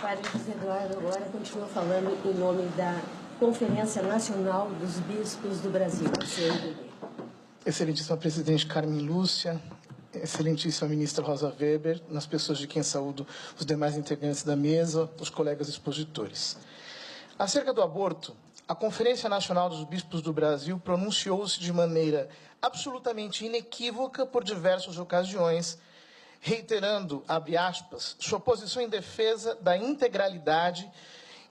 Padre José Eduardo agora continua falando em nome da Conferência Nacional dos Bispos do Brasil, CNBB. Excelentíssima Presidente Carmen Lúcia, excelentíssima Ministra Rosa Weber, nas pessoas de quem saúdo os demais integrantes da mesa, os colegas expositores. Acerca do aborto, a Conferência Nacional dos Bispos do Brasil pronunciou-se de maneira absolutamente inequívoca por diversas ocasiões, reiterando, abre aspas, sua posição em defesa da integralidade,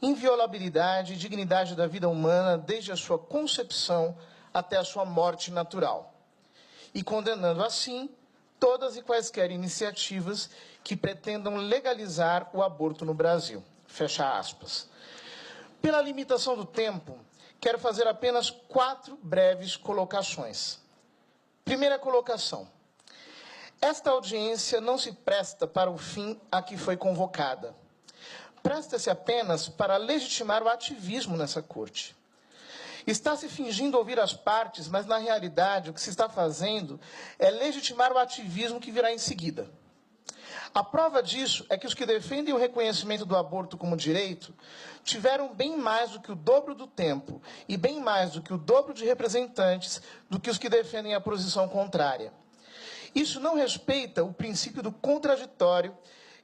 inviolabilidade e dignidade da vida humana desde a sua concepção até a sua morte natural, e condenando, assim, todas e quaisquer iniciativas que pretendam legalizar o aborto no Brasil. Fecha aspas. Pela limitação do tempo, quero fazer apenas 4 breves colocações. Primeira colocação. Esta audiência não se presta para o fim a que foi convocada. Presta-se apenas para legitimar o ativismo nessa corte. Está se fingindo ouvir as partes, mas, na realidade, o que se está fazendo é legitimar o ativismo que virá em seguida. A prova disso é que os que defendem o reconhecimento do aborto como direito tiveram bem mais do que o dobro do tempo e bem mais do que o dobro de representantes do que os que defendem a posição contrária. Isso não respeita o princípio do contraditório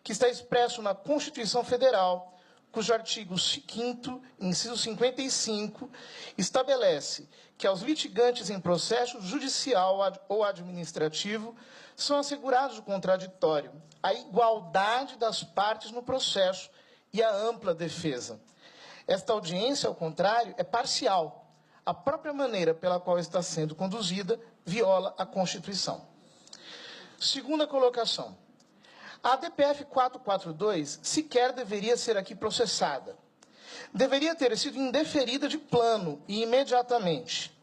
que está expresso na Constituição Federal, cujo artigo 5º, inciso 55, estabelece que aos litigantes em processo judicial ou administrativo são assegurados o contraditório, a igualdade das partes no processo e a ampla defesa. Esta audiência, ao contrário, é parcial. A própria maneira pela qual está sendo conduzida viola a Constituição. Segunda colocação. A ADPF 442 sequer deveria ser aqui processada. Deveria ter sido indeferida de plano e imediatamente.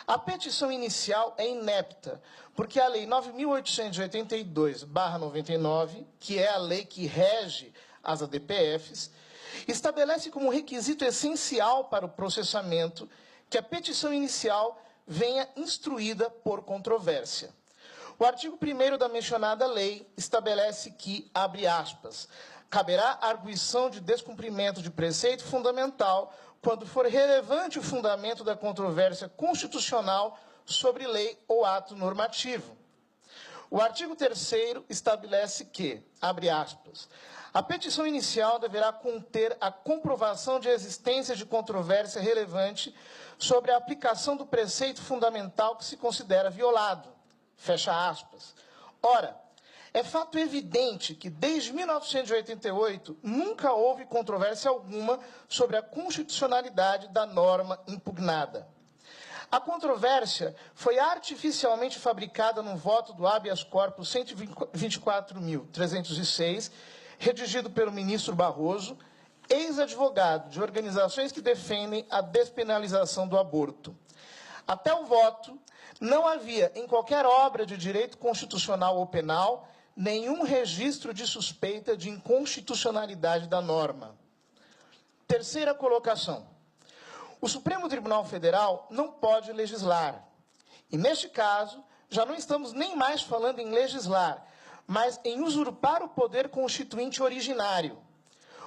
A petição inicial é inepta, porque a Lei 9.882/99, que é a lei que rege as ADPFs, estabelece como requisito essencial para o processamento que a petição inicial venha instruída por controvérsia. O artigo 1º da mencionada lei estabelece que, abre aspas, caberá arguição de descumprimento de preceito fundamental quando for relevante o fundamento da controvérsia constitucional sobre lei ou ato normativo. O artigo 3º estabelece que, abre aspas, a petição inicial deverá conter a comprovação de existência de controvérsia relevante sobre a aplicação do preceito fundamental que se considera violado. Fecha aspas. Ora, é fato evidente que, desde 1988, nunca houve controvérsia alguma sobre a constitucionalidade da norma impugnada. A controvérsia foi artificialmente fabricada no voto do habeas corpus 124.306, redigido pelo ministro Barroso, ex-advogado de organizações que defendem a despenalização do aborto. Até o voto, não havia, em qualquer obra de direito constitucional ou penal, nenhum registro de suspeita de inconstitucionalidade da norma. Terceira colocação. O Supremo Tribunal Federal não pode legislar. E, neste caso, já não estamos nem mais falando em legislar, mas em usurpar o poder constituinte originário.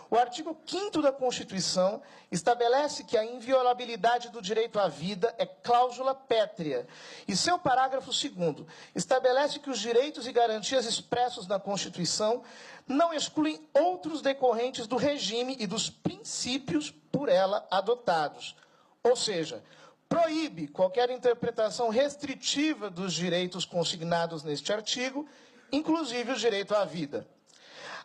O artigo 5º da Constituição estabelece que a inviolabilidade do direito à vida é cláusula pétrea, e seu parágrafo 2º estabelece que os direitos e garantias expressos na Constituição não excluem outros decorrentes do regime e dos princípios por ela adotados. Ou seja, proíbe qualquer interpretação restritiva dos direitos consignados neste artigo, inclusive o direito à vida.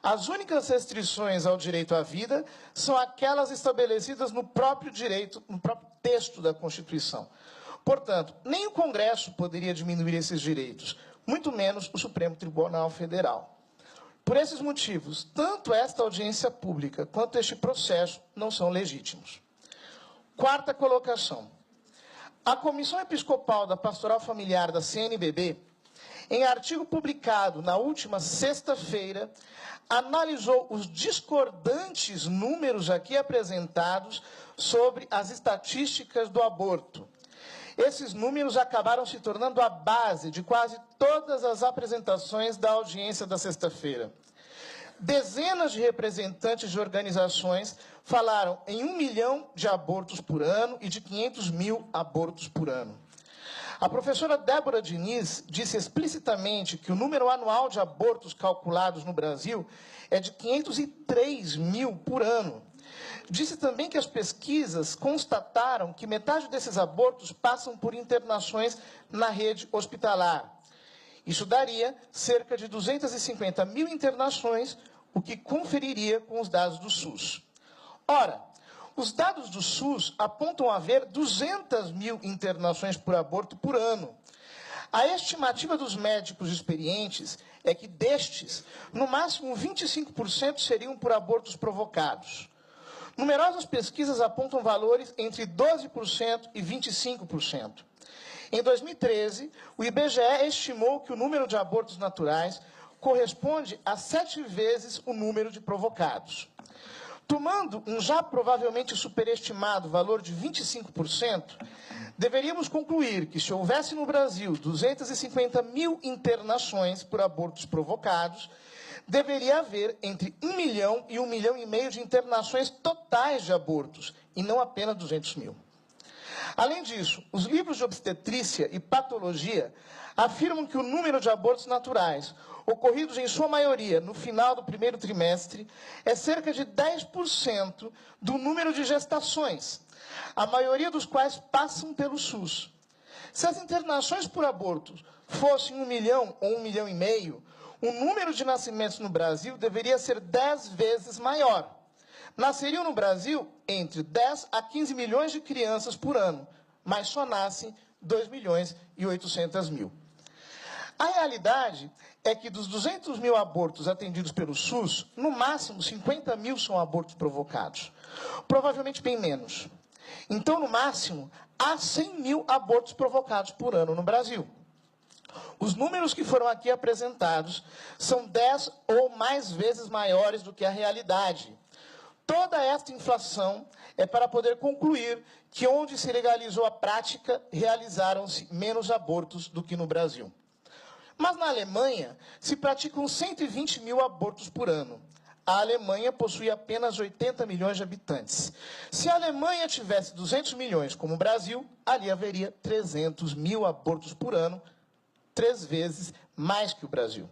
As únicas restrições ao direito à vida são aquelas estabelecidas no próprio direito, no próprio texto da Constituição. Portanto, nem o Congresso poderia diminuir esses direitos, muito menos o Supremo Tribunal Federal. Por esses motivos, tanto esta audiência pública quanto este processo não são legítimos. Quarta colocação. A Comissão Episcopal da Pastoral Familiar da CNBB, em artigo publicado na última sexta-feira, analisou os discordantes números aqui apresentados sobre as estatísticas do aborto. Esses números acabaram se tornando a base de quase todas as apresentações da audiência da sexta-feira. dezenas de representantes de organizações falaram em 1 milhão de abortos por ano e de 500 mil abortos por ano. A professora Débora Diniz disse explicitamente que o número anual de abortos calculados no Brasil é de 503 mil por ano. Disse também que as pesquisas constataram que metade desses abortos passam por internações na rede hospitalar. Isso daria cerca de 250 mil internações, o que conferiria com os dados do SUS. Ora, os dados do SUS apontam haver 200 mil internações por aborto por ano. A estimativa dos médicos experientes é que destes, no máximo 25% seriam por abortos provocados. Numerosas pesquisas apontam valores entre 12% e 25%. Em 2013, o IBGE estimou que o número de abortos naturais corresponde a 7 vezes o número de provocados. Tomando um já provavelmente superestimado valor de 25%, deveríamos concluir que se houvesse no Brasil 250 mil internações por abortos provocados, deveria haver entre 1 milhão e 1,5 milhão de internações totais de abortos, e não apenas 200 mil. Além disso, os livros de obstetrícia e patologia afirmam que o número de abortos naturais, ocorridos em sua maioria no final do primeiro trimestre, é cerca de 10% do número de gestações, a maioria dos quais passam pelo SUS. Se as internações por aborto fossem 1 milhão ou 1,5 milhão, o número de nascimentos no Brasil deveria ser 10 vezes maior. Nasceriam no Brasil entre 10 a 15 milhões de crianças por ano, mas só nascem 2 milhões e 800 mil. A realidade é que dos 200 mil abortos atendidos pelo SUS, no máximo 50 mil são abortos provocados. Provavelmente bem menos. Então, no máximo, há 100 mil abortos provocados por ano no Brasil. Os números que foram aqui apresentados são 10 ou mais vezes maiores do que a realidade. Toda esta inflação é para poder concluir que onde se legalizou a prática, realizaram-se menos abortos do que no Brasil. Mas na Alemanha, se praticam 120 mil abortos por ano. A Alemanha possui apenas 80 milhões de habitantes. Se a Alemanha tivesse 200 milhões, como o Brasil, ali haveria 300 mil abortos por ano, 3 vezes mais que o Brasil.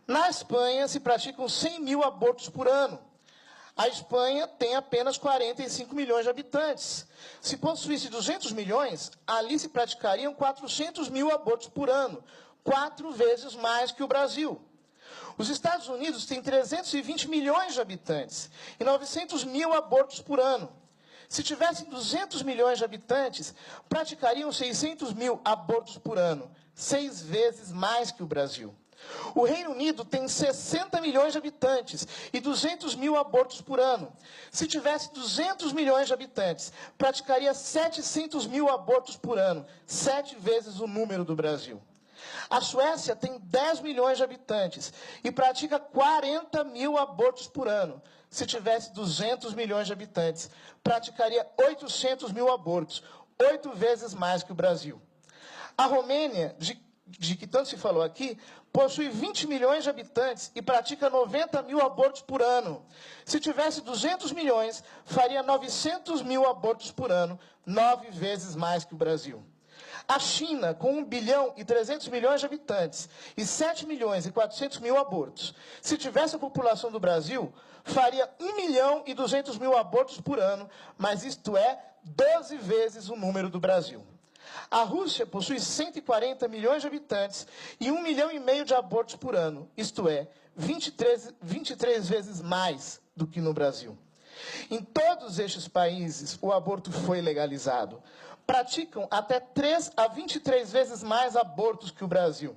Na Espanha, se praticam 100 mil abortos por ano. A Espanha tem apenas 45 milhões de habitantes. Se possuísse 200 milhões, ali se praticariam 400 mil abortos por ano, 4 vezes mais que o Brasil. Os Estados Unidos têm 320 milhões de habitantes e 900 mil abortos por ano. Se tivessem 200 milhões de habitantes, praticariam 600 mil abortos por ano, 6 vezes mais que o Brasil. O Reino Unido tem 60 milhões de habitantes e 200 mil abortos por ano. Se tivesse 200 milhões de habitantes, praticaria 700 mil abortos por ano, 7 vezes o número do Brasil. A Suécia tem 10 milhões de habitantes e pratica 40 mil abortos por ano. Se tivesse 200 milhões de habitantes, praticaria 800 mil abortos, 8 vezes mais que o Brasil. A Romênia, de que tanto se falou aqui, possui 20 milhões de habitantes e pratica 90 mil abortos por ano. Se tivesse 200 milhões, faria 900 mil abortos por ano, 9 vezes mais que o Brasil. A China, com 1 bilhão e 300 milhões de habitantes e 7 milhões e 400 mil abortos, se tivesse a população do Brasil, faria 1 milhão e 200 mil abortos por ano, mas isto é 12 vezes o número do Brasil. A Rússia possui 140 milhões de habitantes e 1,5 milhão de abortos por ano, isto é, 23 vezes mais do que no Brasil. Em todos estes países, o aborto foi legalizado. Praticam até 3 a 23 vezes mais abortos que o Brasil.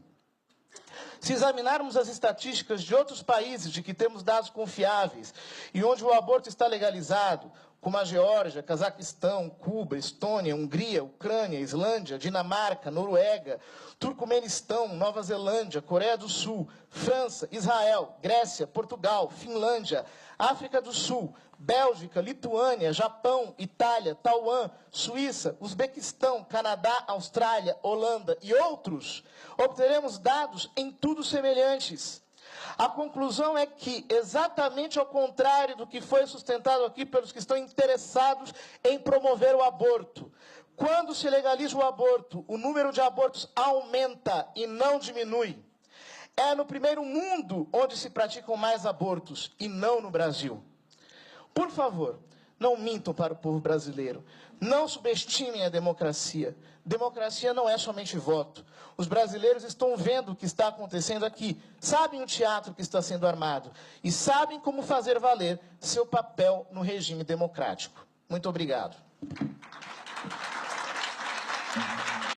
Se examinarmos as estatísticas de outros países de que temos dados confiáveis e onde o aborto está legalizado, como a Geórgia, Cazaquistão, Cuba, Estônia, Hungria, Ucrânia, Islândia, Dinamarca, Noruega, Turcomenistão, Nova Zelândia, Coreia do Sul, França, Israel, Grécia, Portugal, Finlândia, África do Sul, Bélgica, Lituânia, Japão, Itália, Taiwan, Suíça, Uzbequistão, Canadá, Austrália, Holanda e outros, obteremos dados em tudo semelhantes. A conclusão é que, exatamente ao contrário do que foi sustentado aqui pelos que estão interessados em promover o aborto, quando se legaliza o aborto, o número de abortos aumenta e não diminui. É no primeiro mundo onde se praticam mais abortos e não no Brasil. Por favor, não mintam para o povo brasileiro. Não subestimem a democracia. Democracia não é somente voto. Os brasileiros estão vendo o que está acontecendo aqui, sabem o teatro que está sendo armado e sabem como fazer valer seu papel no regime democrático. Muito obrigado.